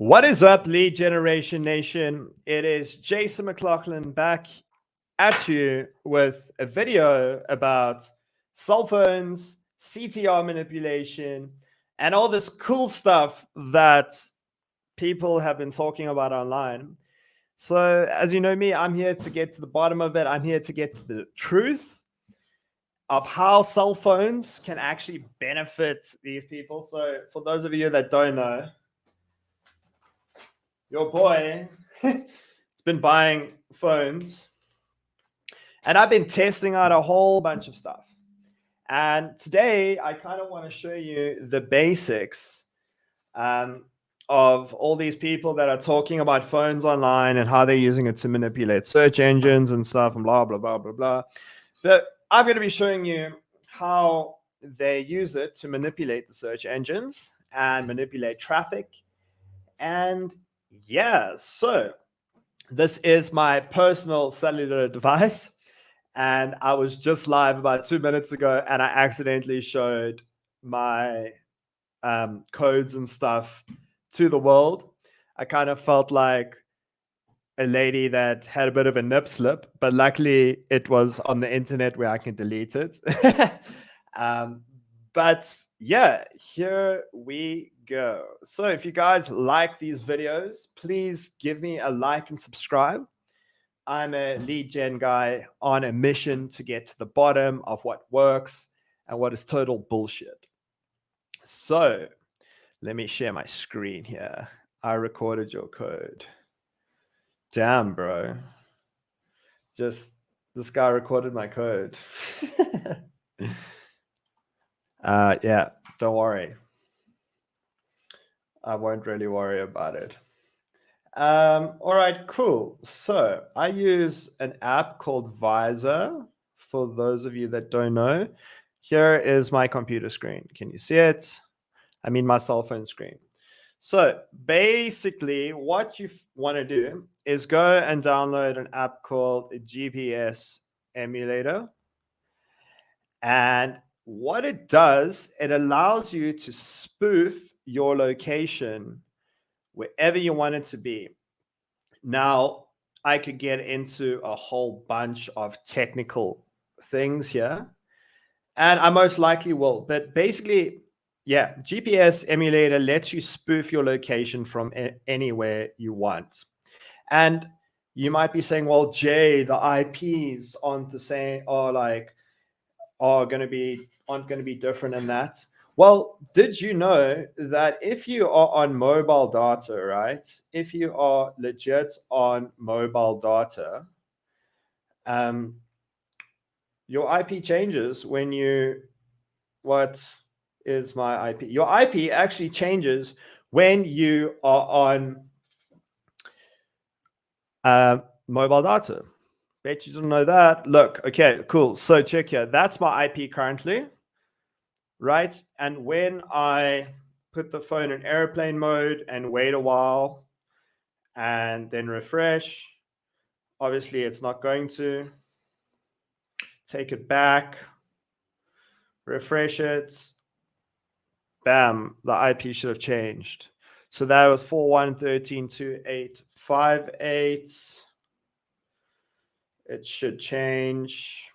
What is up, Lead Generation Nation? It is Jason McLaughlin back at you with a video about cell phones, CTR manipulation, and all this cool stuff that people have been talking about online. So, as you know me, I'm here to get to the bottom of it. I'm here to get to the truth of how cell phones can actually benefit these people. So, for those of you that don't know, your boy has been buying phones, and I've been testing out a whole bunch of stuff. And today I kind of want to show you the basics of all these people that are talking about phones online and how they're using it to manipulate search engines and stuff and blah, blah, blah, blah, blah. But I'm going to be showing you how they use it to manipulate the search engines and manipulate traffic. And yeah, so this is my personal cellular device, and I was just live about 2 minutes ago, and I accidentally showed my codes and stuff to the world. I kind of felt like a lady that had a bit of a nip slip, but luckily it was on the internet where I can delete it. But yeah, here we go. So if you guys like these videos, please give me a like and subscribe. I'm a lead gen guy on a mission to get to the bottom of what works and what is total bullshit. So let me share my screen here. I recorded your code. Damn, bro. Just this guy recorded my code. Yeah, don't worry. I won't really worry about it. All right, cool. So I use an app called Visor. For those of you that don't know, here is my computer screen. Can you see it? I mean, my cell phone screen. So basically what you want to do is go and download an app called a GPS emulator. And what it does, it allows you to spoof your location wherever you want it to be. Now, I could get into a whole bunch of technical things here, and I most likely will. But basically, yeah, GPS emulator lets you spoof your location from anywhere you want. And you might be saying, well, Jay, the IPs aren't the same, or like, aren't going to be different in that. Well, did you know that if you are on mobile data, right? If you are legit on mobile data, your IP changes when you, what is my IP? Your IP actually changes when you are on mobile data. Bet you didn't know that. Look, okay, cool. So check here. That's my IP currently, right? And when I put the phone in airplane mode and wait a while and then refresh, obviously it's not going to. Take it back, refresh it, bam, the IP should have changed. So that was 41.13.2.8.58. It should change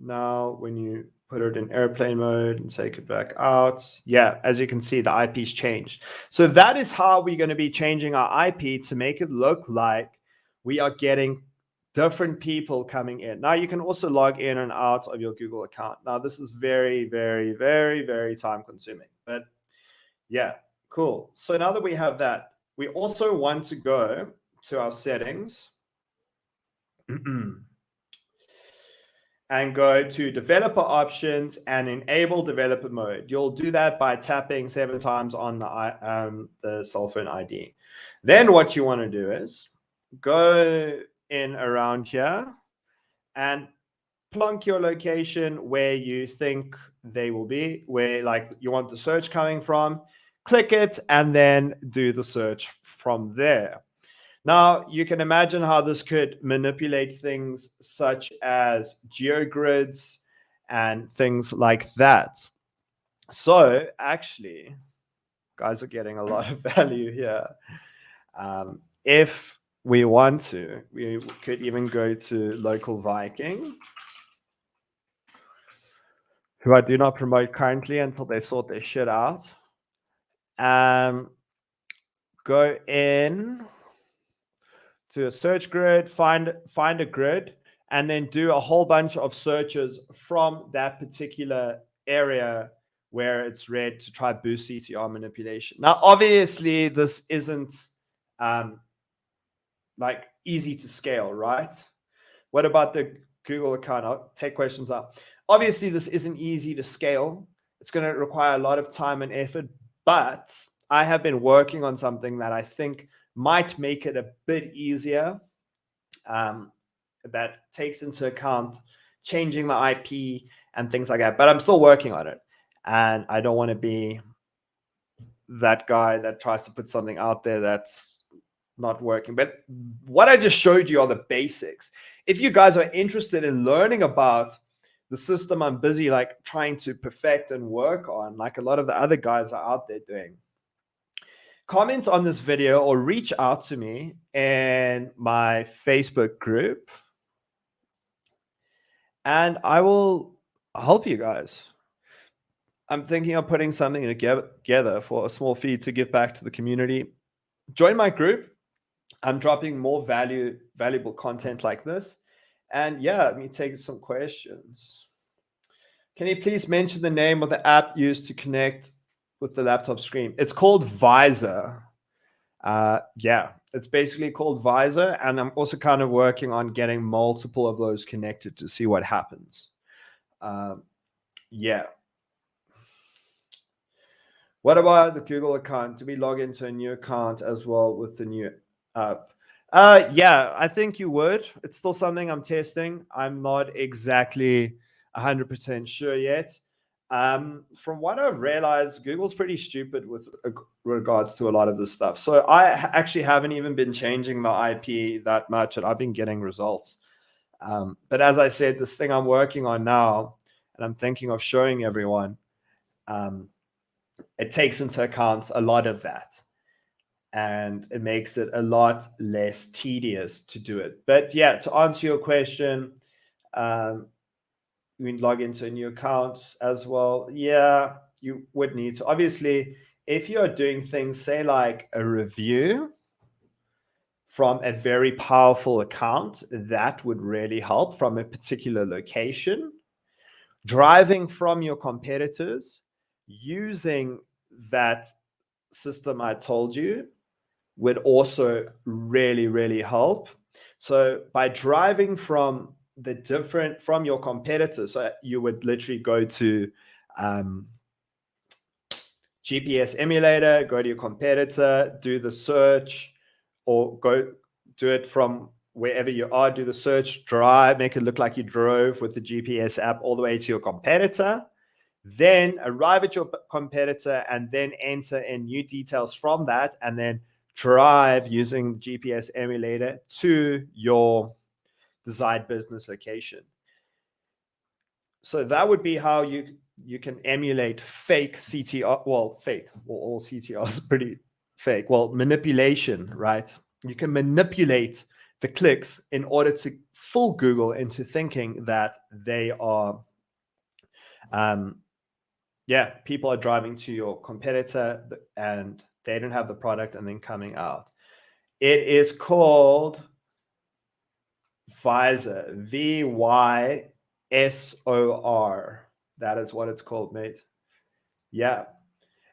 now when you put it in airplane mode and take it back out. Yeah, as you can see, the IP's changed. So that is how we're going to be changing our IP to make it look like we are getting different people coming in. Now you can also log in and out of your Google account. Now this is very, very, very, very time consuming, but yeah, cool. So now that we have that, we also want to go to our settings and go to developer options and enable developer mode. You'll do that by tapping 7 times on the cell phone ID. Then what you want to do is go in around here and plonk your location where you think they will be, where like you want the search coming from. Click it and then do the search from there. Now, you can imagine how this could manipulate things such as geogrids and things like that. So actually, Guys are getting a lot of value here. If we want to, we could even go to Local Viking, who I do not promote currently until they sort their shit out. Go in to a search grid, find a grid, and then do a whole bunch of searches from that particular area where it's red to try boost CTR manipulation. Now, obviously, this isn't like easy to scale, right? What about the Google account? I'll take questions up. Obviously, this isn't easy to scale. It's going to require a lot of time and effort, but I have been working on something that I think might make it a bit easier, that takes into account changing the IP and things like that. But I'm still working on it. And I don't want to be that guy that tries to put something out there that's not working. But what I just showed you are the basics. If you guys are interested in learning about the system I'm busy like trying to perfect and work on, like a lot of the other guys are out there doing, comment on this video or reach out to me in my Facebook group, and I will help you guys. I'm thinking of putting something together for a small fee to give back to the community. Join my group. I'm dropping more valuable content like this. And yeah, let me take some questions. Can you please mention the name of the app used to connect with the laptop screen? It's called Visor. Yeah, it's basically called Visor. And I'm also kind of working on getting multiple of those connected to see what happens. Yeah. What about the Google account? Do we log into a new account as well with the new app? Yeah, I think you would. It's still something I'm testing. I'm not exactly 100% sure yet. From what I've realized, Google's pretty stupid with regards to a lot of this stuff. So I actually haven't even been changing my IP that much, and I've been getting results. But as I said, this thing I'm working on now, and I'm thinking of showing everyone, it takes into account a lot of that, and it makes it a lot less tedious to do it. But yeah, to answer your question, you can log into a new account as well. Yeah, you would need to. Obviously, if you're doing things, say like a review from a very powerful account, that would really help from a particular location. Driving from your competitors, using that system I told you, would also really, really help. So by driving from your competitors, so you would literally go to GPS emulator, go to your competitor, do the search, or go do it from wherever you are, do the search, drive, make it look like you drove with the GPS app all the way to your competitor, then arrive at your competitor and then enter in new details from that, and then drive using the GPS emulator to your desired business location. So that would be how you can emulate fake CTR. Well, fake. Well, all CTR is pretty fake. Well, manipulation, right? You can manipulate the clicks in order to fool Google into thinking that they are, yeah, people are driving to your competitor and they don't have the product and then coming out. It is called Visor, Visor. That is what it's called, mate. Yeah.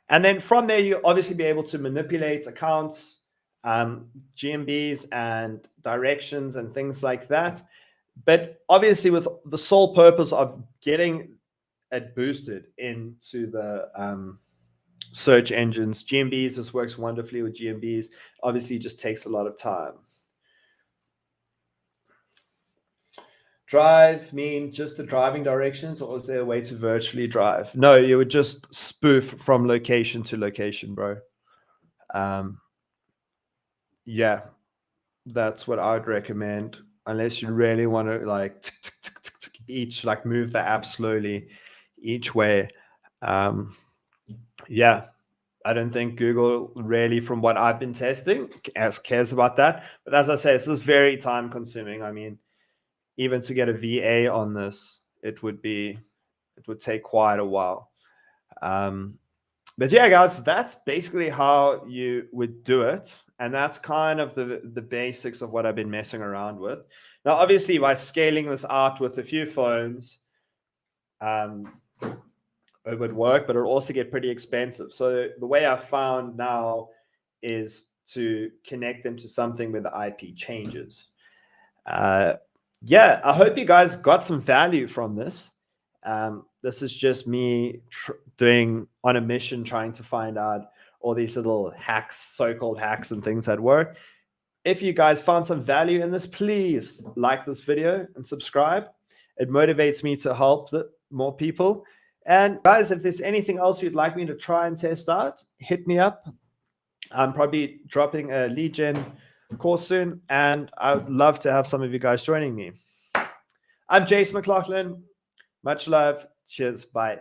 And then from there, you obviously be able to manipulate accounts, GMBs and directions and things like that. But obviously with the sole purpose of getting it boosted into the search engines. GMBs, this works wonderfully with GMBs. Obviously, it just takes a lot of time. Drive mean just the driving directions, or is there a way to virtually drive? No, you would just spoof from location to location, bro. Yeah, that's what I would recommend, unless you really want to like each like move the app slowly each way. Yeah, I don't think Google really, from what I've been testing, cares about that. But as I say, this is very time consuming. I mean, even to get a VA on this, it would take quite a while. But yeah, guys, that's basically how you would do it. And that's kind of the basics of what I've been messing around with. Now, obviously, by scaling this out with a few phones, it would work, but it'll also get pretty expensive. So the way I found now is to connect them to something where the IP changes. Yeah, I hope you guys got some value from this. This is just me doing on a mission, trying to find out all these little hacks, so-called hacks and things that work. If you guys found some value in this, please like this video and subscribe. It motivates me to help more people. And guys, if there's anything else you'd like me to try and test out, hit me up. I'm probably dropping a lead gen course soon, and I would love to have some of you guys joining me. I'm Jace McLaughlin. Much love. Cheers. Bye.